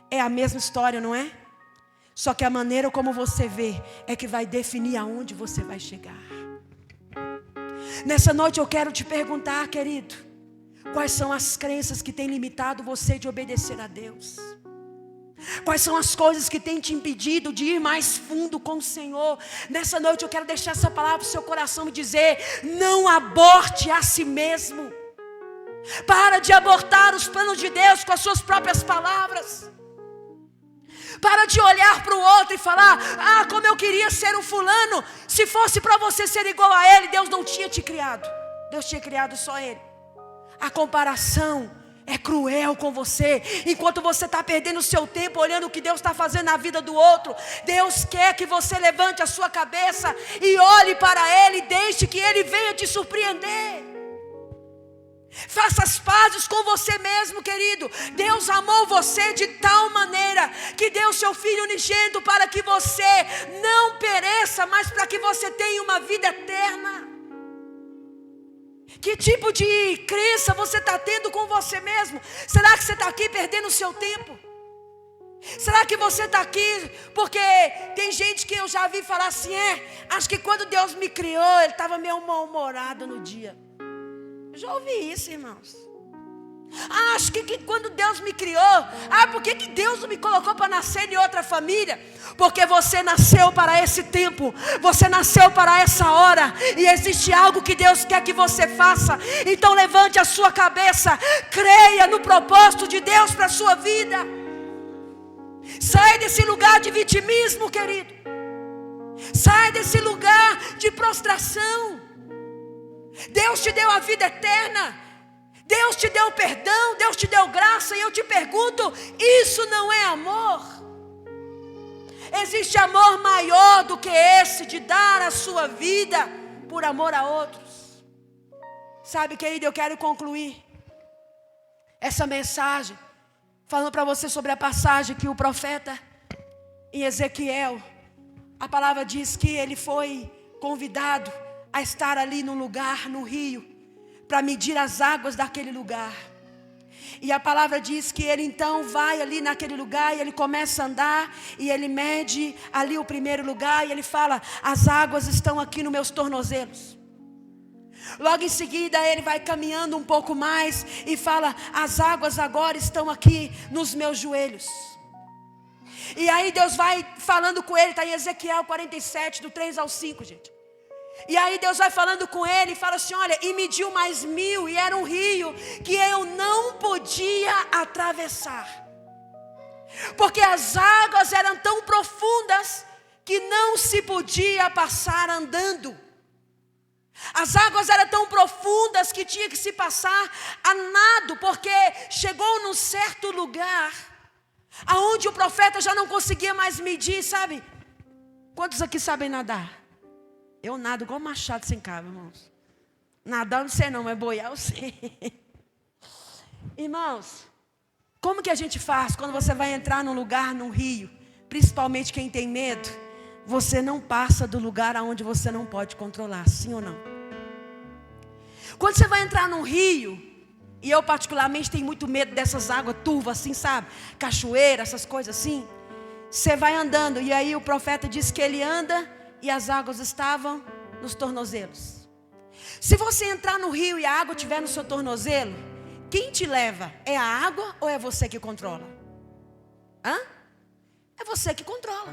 É a mesma história, não é? Só que a maneira como você vê é que vai definir aonde você vai chegar. Nessa noite eu quero te perguntar, querido, quais são as crenças que têm limitado você de obedecer a Deus? Quais são as coisas que têm te impedido de ir mais fundo com o Senhor? Nessa noite eu quero deixar essa palavra para o seu coração e dizer: não aborte a si mesmo. Para de abortar os planos de Deus com as suas próprias palavras. Para de olhar para o outro e falar: ah, como eu queria ser um fulano. Se fosse para você ser igual a ele, Deus não tinha te criado. Deus tinha criado só ele. A comparação é cruel com você. Enquanto você está perdendo o seu tempo olhando o que Deus está fazendo na vida do outro, Deus quer que você levante a sua cabeça e olhe para Ele, e deixe que Ele venha te surpreender. Faça as pazes com você mesmo, querido. Deus amou você de tal maneira que deu seu Filho unigênito para que você não pereça, mas para que você tenha uma vida eterna. Que tipo de crença você está tendo com você mesmo? Será que você está aqui perdendo o seu tempo? Será que você está aqui porque tem gente que eu já vi falar assim: acho que quando Deus me criou, Ele estava meio mal-humorado no dia. Eu já ouvi isso, irmãos. Acho que quando Deus me criou, por que Deus não me colocou para nascer em outra família? Porque você nasceu para esse tempo, você nasceu para essa hora, e existe algo que Deus quer que você faça. Então levante a sua cabeça, creia no propósito de Deus para a sua vida. Sai desse lugar de vitimismo, querido. Sai desse lugar de prostração. Deus te deu a vida eterna, Deus te deu perdão, Deus te deu graça. E eu te pergunto: isso não é amor? Existe amor maior do que esse, de dar a sua vida por amor a outros? Sabe, querido, eu quero concluir essa mensagem falando para você sobre a passagem que o profeta em Ezequiel, a palavra diz que ele foi convidado a estar ali no lugar, no rio, para medir as águas daquele lugar. E a palavra diz que ele então vai ali naquele lugar e ele começa a andar, e ele mede ali o primeiro lugar e ele fala: as águas estão aqui nos meus tornozelos. Logo em seguida ele vai caminhando um pouco mais e fala: as águas agora estão aqui nos meus joelhos. E aí Deus vai falando com ele, está em Ezequiel 47, do 3 ao 5, gente. E aí Deus vai falando com ele e fala assim: olha, e mediu mais 1000, e era um rio que eu não podia atravessar, porque as águas eram tão profundas que não se podia passar andando. As águas eram tão profundas que tinha que se passar a nado, porque chegou num certo lugar aonde o profeta já não conseguia mais medir, sabe? Quantos aqui sabem nadar? Eu nado igual machado sem cabo, irmãos. Nadar eu não sei não, mas boiar eu sei. Irmãos, como que a gente faz quando você vai entrar num lugar, num rio? Principalmente quem tem medo. Você não passa do lugar aonde você não pode controlar, sim ou não? Quando você vai entrar num rio, e eu particularmente tenho muito medo dessas águas turvas assim, sabe? Cachoeira, essas coisas assim. Você vai andando, e aí o profeta diz que ele anda e as águas estavam nos tornozelos. Se você entrar no rio e a água estiver no seu tornozelo, quem te leva? É a água ou é você que controla? É você que controla.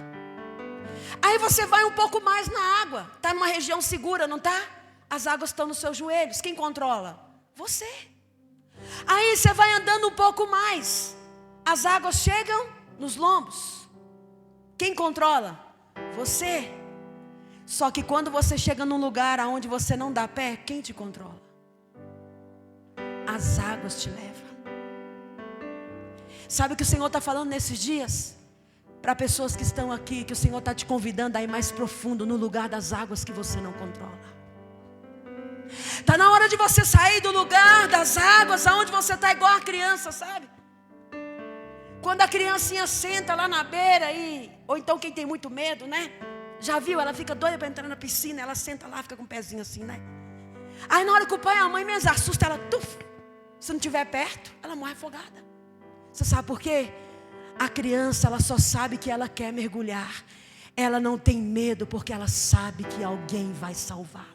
Aí você vai um pouco mais na água. Está numa região segura, não está? As águas estão nos seus joelhos. Quem controla? Você. Aí você vai andando um pouco mais. As águas chegam nos lombos. Quem controla? Você. Só que quando você chega num lugar onde você não dá pé, quem te controla? As águas te levam. Sabe o que o Senhor está falando nesses dias? Para pessoas que estão aqui, que o Senhor está te convidando a ir mais profundo no lugar das águas que você não controla. Está na hora de você sair do lugar das águas aonde você está igual a criança, sabe? Quando a criancinha senta lá na beira, ou então quem tem muito medo, né? Já viu? Ela fica doida para entrar na piscina, ela senta lá, fica com o pezinho assim, né? Aí na hora que o pai e a mãe mesmo assustam, ela, se não estiver perto, ela morre afogada. Você sabe por quê? A criança, ela só sabe que ela quer mergulhar. Ela não tem medo porque ela sabe que alguém vai salvá-la.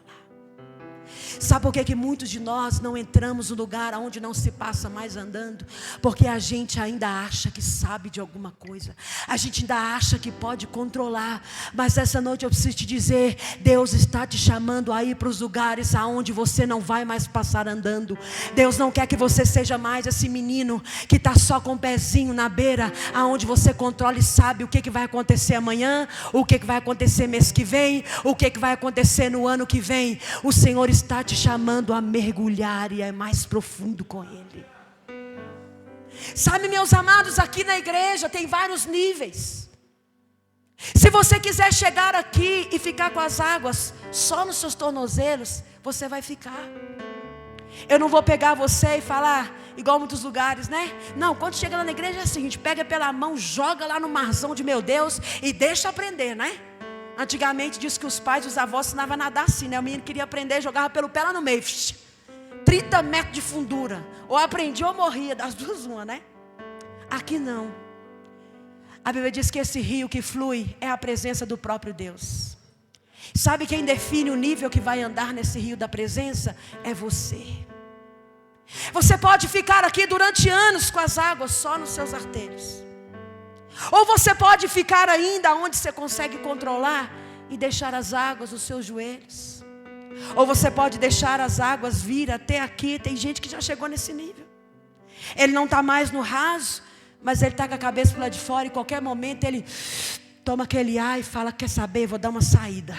Sabe por que muitos de nós não entramos no lugar onde não se passa mais andando? Porque a gente ainda acha que sabe de alguma coisa. A gente ainda acha que pode controlar. Mas essa noite eu preciso te dizer, Deus está te chamando a ir para os lugares aonde você não vai mais passar andando. Deus não quer que você seja mais esse menino que está só com o pezinho na beira, aonde você controla e sabe o que vai acontecer amanhã, o que vai acontecer mês que vem, o que vai acontecer no ano que vem. O Senhor está te chamando a mergulhar e é mais profundo com Ele. Sabe, meus amados, aqui na igreja tem vários níveis. Se você quiser chegar aqui e ficar com as águas só nos seus tornozelos, você vai ficar. Eu não vou pegar você e falar igual muitos lugares, né? Não, quando chega lá na igreja é assim, a gente pega pela mão, joga lá no marzão de meu Deus e deixa aprender, né? Antigamente diz que os pais e os avós ensinavam a nadar assim, né? O menino queria aprender, jogava pelo pé lá no meio, 30 metros de fundura. Ou aprendia ou morria, das duas uma, né? Aqui não. A Bíblia diz que esse rio que flui é a presença do próprio Deus. Sabe quem define o nível que vai andar nesse rio da presença? É você. Você pode ficar aqui durante anos com as águas só nos seus artérios. Ou você pode ficar ainda onde você consegue controlar e deixar as águas nos seus joelhos. Ou você pode deixar as águas vir até aqui. Tem gente que já chegou nesse nível. Ele não está mais no raso, mas ele está com a cabeça para lá de fora. E qualquer momento ele toma aquele ar e fala, quer saber, vou dar uma saída.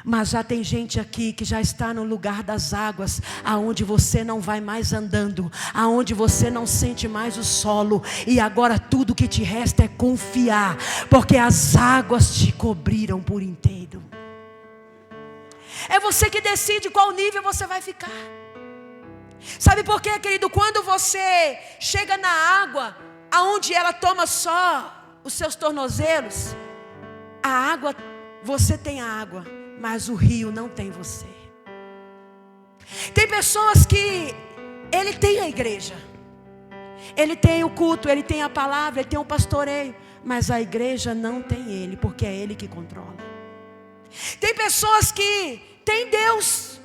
Mas já tem gente aqui que já está no lugar das águas, aonde você não vai mais andando, aonde você não sente mais o solo, e agora tudo que te resta é confiar, porque as águas te cobriram por inteiro. É você que decide qual nível você vai ficar. Sabe por quê, querido? Quando você chega na água, aonde ela toma só os seus tornozelos, a água, você tem a água, mas o rio não tem você. Tem pessoas que ele tem a igreja, ele tem o culto, ele tem a palavra, ele tem o pastoreio, mas a igreja não tem ele, porque é ele que controla. Tem pessoas que tem Deus,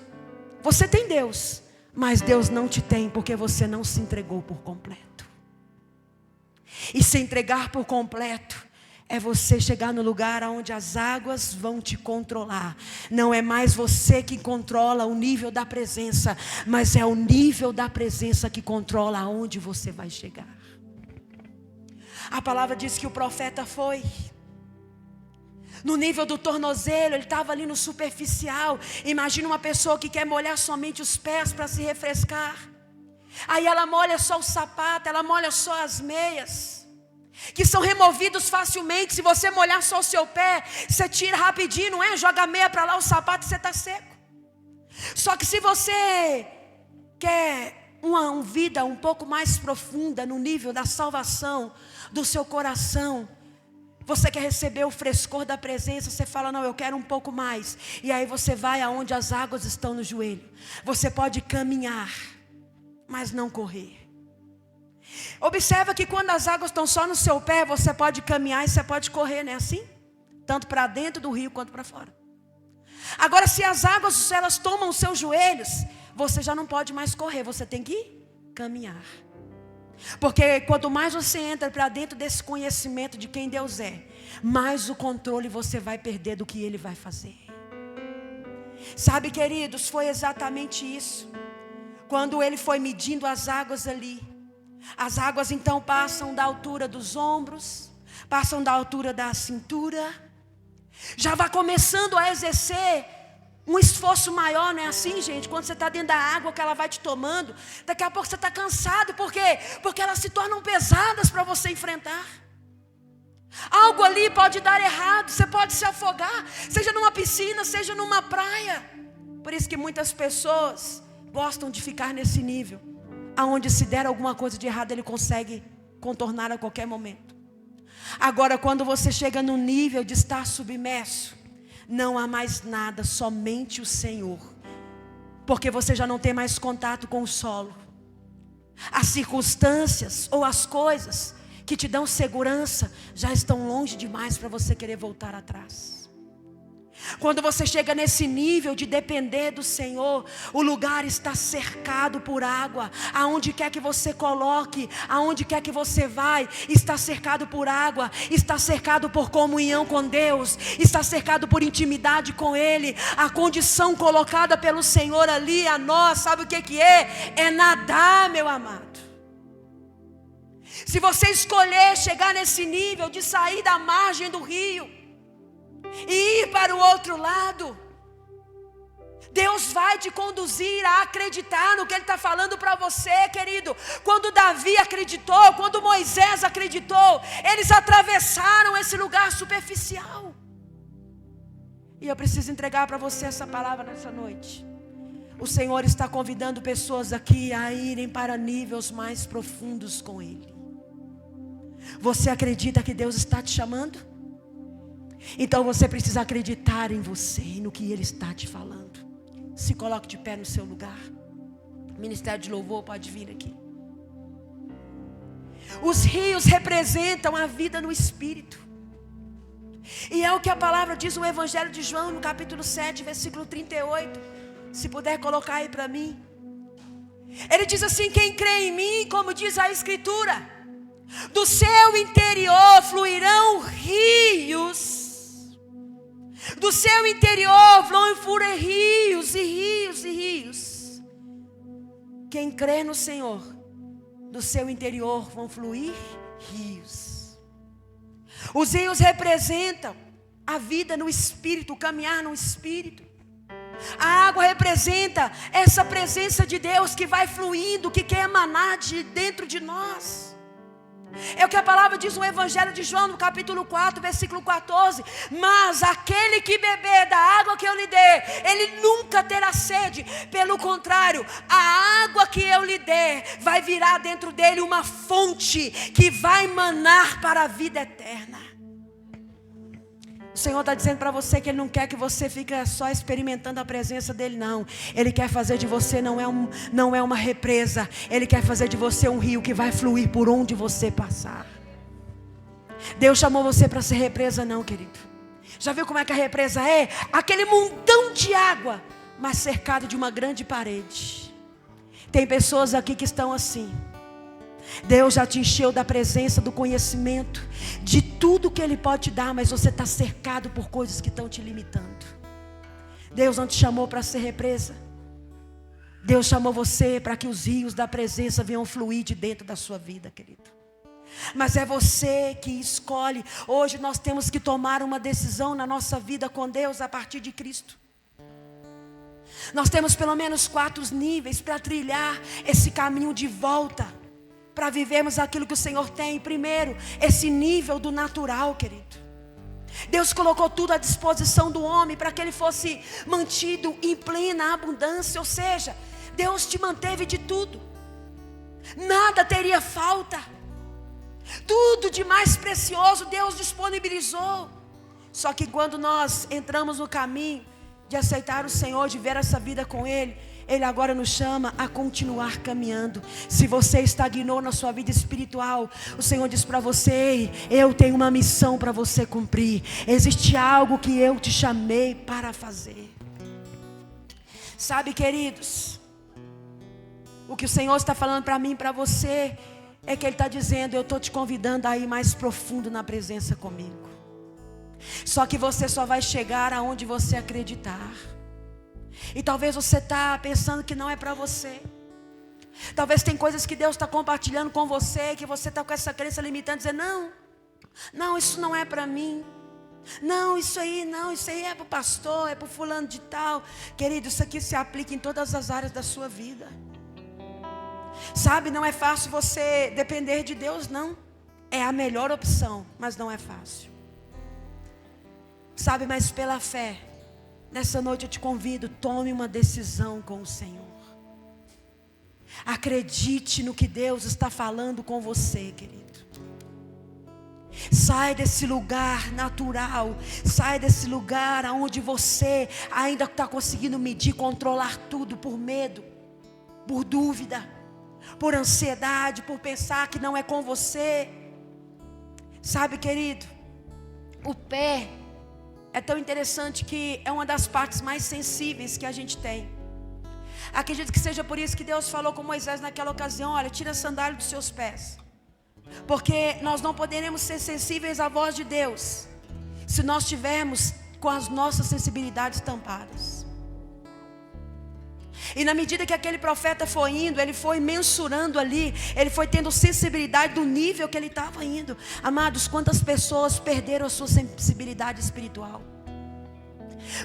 você tem Deus, mas Deus não te tem, porque você não se entregou por completo. E se entregar por completo é você chegar no lugar onde as águas vão te controlar. Não é mais você que controla o nível da presença, mas é o nível da presença que controla aonde você vai chegar. A palavra diz que o profeta foi no nível do tornozelo, ele estava ali no superficial. Imagina uma pessoa que quer molhar somente os pés para se refrescar. Aí ela molha só o sapato, ela molha só as meias, que são removidos facilmente. Se você molhar só o seu pé, você tira rapidinho, não é? Joga a meia para lá, o sapato, e você está seco. Só que se você quer uma vida um pouco mais profunda, no nível da salvação do seu coração, você quer receber o frescor da presença, você fala, não, eu quero um pouco mais. E aí você vai aonde as águas estão no joelho. Você pode caminhar, mas não correr. Observa que quando as águas estão só no seu pé, você pode caminhar e você pode correr, não é assim? Tanto para dentro do rio quanto para fora. Agora, se as águas elas tomam os seus joelhos, você já não pode mais correr, você tem que caminhar. Porque quanto mais você entra para dentro desse conhecimento de quem Deus é, mais o controle você vai perder do que Ele vai fazer. Sabe, queridos, foi exatamente isso. Quando Ele foi medindo as águas ali, as águas então passam da altura dos ombros, passam da altura da cintura, já vai começando a exercer um esforço maior, não é assim, gente? Quando você está dentro da água que ela vai te tomando, daqui a pouco você está cansado. Por quê? Porque elas se tornam pesadas para você enfrentar. Algo ali pode dar errado, você pode se afogar, seja numa piscina, seja numa praia. Por isso que muitas pessoas gostam de ficar nesse nível, aonde se der alguma coisa de errado, ele consegue contornar a qualquer momento. Agora, quando você chega no nível de estar submerso, não há mais nada, somente o Senhor. Porque você já não tem mais contato com o solo. As circunstâncias ou as coisas que te dão segurança já estão longe demais para você querer voltar atrás. Quando você chega nesse nível de depender do Senhor, o lugar está cercado por água. Aonde quer que você coloque, aonde quer que você vai, está cercado por água, está cercado por comunhão com Deus, está cercado por intimidade com Ele. A condição colocada pelo Senhor ali a nós, sabe o que é? É nadar, meu amado. Se você escolher chegar nesse nível de sair da margem do rio e ir para o outro lado, Deus vai te conduzir a acreditar no que Ele está falando para você, querido. Quando Davi acreditou, quando Moisés acreditou, eles atravessaram esse lugar superficial. E eu preciso entregar para você essa palavra nessa noite. O Senhor está convidando pessoas aqui a irem para níveis mais profundos com Ele. Você acredita que Deus está te chamando? Então você precisa acreditar em você e no que Ele está te falando. Se coloque de pé no seu lugar. O ministério de louvor pode vir aqui. Os rios representam a vida no Espírito. E é o que a palavra diz no Evangelho de João, no capítulo 7, versículo 38. Se puder colocar aí para mim. Ele diz assim: quem crê em mim, como diz a Escritura, do seu interior fluirão rios. Do seu interior fluem rios e rios e rios. Quem crê no Senhor, do seu interior vão fluir rios. Os rios representam a vida no Espírito, o caminhar no Espírito. A água representa essa presença de Deus que vai fluindo, que quer emanar de dentro de nós. É o que a palavra diz no Evangelho de João, no capítulo 4, versículo 14. Mas aquele que beber da água que eu lhe der, ele nunca terá sede. Pelo contrário, a água que eu lhe der vai virar dentro dele uma fonte que vai manar para a vida eterna. O Senhor está dizendo para você que Ele não quer que você fique só experimentando a presença dEle, não. Ele quer fazer de você, não é uma represa. Ele quer fazer de você um rio que vai fluir por onde você passar. Deus chamou você para ser represa, não, querido. Já viu como é que a represa é? Aquele montão de água, mas cercado de uma grande parede. Tem pessoas aqui que estão assim. Deus já te encheu da presença, do conhecimento, de tudo que Ele pode te dar, mas você está cercado por coisas que estão te limitando. Deus não te chamou para ser represa. Deus chamou você para que os rios da presença venham fluir de dentro da sua vida, querido. Mas é você que escolhe. Hoje nós temos que tomar uma decisão na nossa vida com Deus a partir de Cristo. Nós temos pelo menos 4 níveis para trilhar esse caminho de volta, para vivermos aquilo que o Senhor tem. Primeiro, esse nível do natural, querido. Deus colocou tudo à disposição do homem para que ele fosse mantido em plena abundância. Ou seja, Deus te manteve de tudo. Nada teria falta. Tudo de mais precioso Deus disponibilizou. Só que quando nós entramos no caminho de aceitar o Senhor, de ver essa vida com Ele, Ele agora nos chama a continuar caminhando. Se você estagnou na sua vida espiritual, o Senhor diz para você: eu tenho uma missão para você cumprir. Existe algo que eu te chamei para fazer. Sabe, queridos, o que o Senhor está falando para mim e para você é que Ele está dizendo: eu estou te convidando a ir mais profundo na presença comigo. Só que você só vai chegar aonde você acreditar. E talvez você está pensando que não é para você. Talvez tem coisas que Deus está compartilhando com você, que você está com essa crença limitante, dizendo: não, isso não é para mim. Não, isso aí é para o pastor, é para o fulano de tal. Querido, isso aqui se aplica em todas as áreas da sua vida. Sabe, não é fácil você depender de Deus, não. É a melhor opção, mas não é fácil. Sabe, mas pela fé, nessa noite eu te convido: tome uma decisão com o Senhor. Acredite no que Deus está falando com você, querido. Sai desse lugar natural. Sai desse lugar onde você ainda está conseguindo medir, controlar tudo por medo, por dúvida, por ansiedade, por pensar que não é com você. Sabe, querido, o pé é tão interessante que é uma das partes mais sensíveis que a gente tem. Acredito que seja por isso que Deus falou com Moisés naquela ocasião: olha, tira a sandália dos seus pés. Porque nós não poderemos ser sensíveis à voz de Deus se nós estivermos com as nossas sensibilidades tampadas. E na medida que aquele profeta foi indo, ele foi mensurando ali, ele foi tendo sensibilidade do nível que ele estava indo. Amados, quantas pessoas perderam a sua sensibilidade espiritual?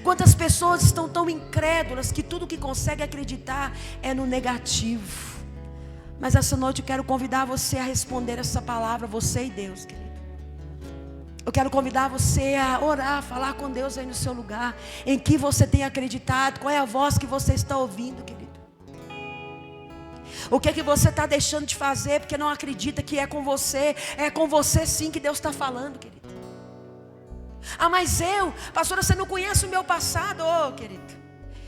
Quantas pessoas estão tão incrédulas que tudo que consegue acreditar é no negativo? Mas essa noite eu quero convidar você a responder essa palavra, você e Deus, querido. Eu quero convidar você a orar, falar com Deus aí no seu lugar, em que você tem acreditado, qual é a voz que você está ouvindo, querido. O que é que você está deixando de fazer porque não acredita que é com você sim que Deus está falando, querido. Ah, mas pastora, você não conhece o meu passado, querido.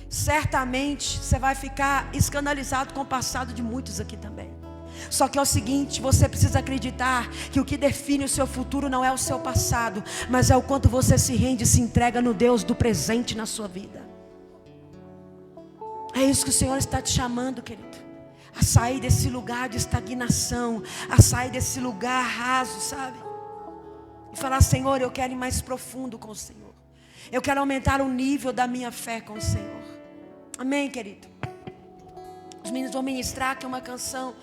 Certamente você vai ficar escandalizado com o passado de muitos aqui também. Só que é o seguinte, você precisa acreditar que o que define o seu futuro não é o seu passado, mas é o quanto você se rende e se entrega no Deus do presente na sua vida. É isso que o Senhor está te chamando, querido, a sair desse lugar de estagnação, a sair desse lugar raso, sabe? E falar: Senhor, eu quero ir mais profundo com o Senhor. Eu quero aumentar o nível da minha fé com o Senhor. Amém, querido? Os meninos vão ministrar aqui uma canção.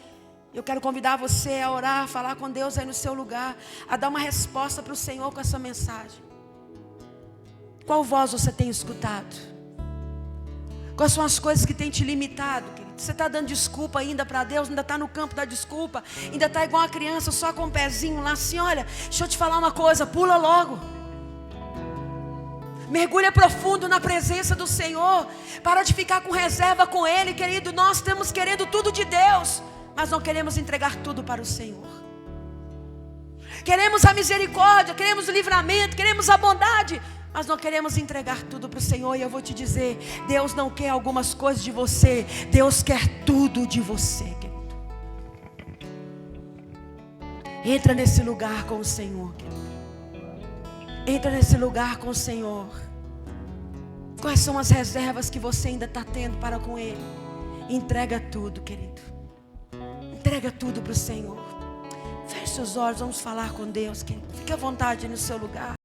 Eu quero convidar você a orar, a falar com Deus aí no seu lugar, a dar uma resposta para o Senhor com essa mensagem. Qual voz você tem escutado? Quais são as coisas que têm te limitado, querido? Você está dando desculpa ainda para Deus? Ainda está no campo da desculpa? Ainda está igual uma criança só com um pezinho lá assim: olha, deixa eu te falar uma coisa, pula logo. Mergulha profundo na presença do Senhor. Para de ficar com reserva com Ele, querido. Nós estamos querendo tudo de Deus, mas não queremos entregar tudo para o Senhor. Queremos a misericórdia, queremos o livramento, queremos a bondade, mas não queremos entregar tudo para o Senhor. E eu vou te dizer, Deus não quer algumas coisas de você, Deus quer tudo de você, querido. Entra nesse lugar com o Senhor, querido. Entra nesse lugar com o Senhor. Quais são as reservas que você ainda está tendo para com Ele? Entrega tudo, querido. Entrega tudo para o Senhor. Feche seus olhos, vamos falar com Deus, querido. Fique à vontade no seu lugar.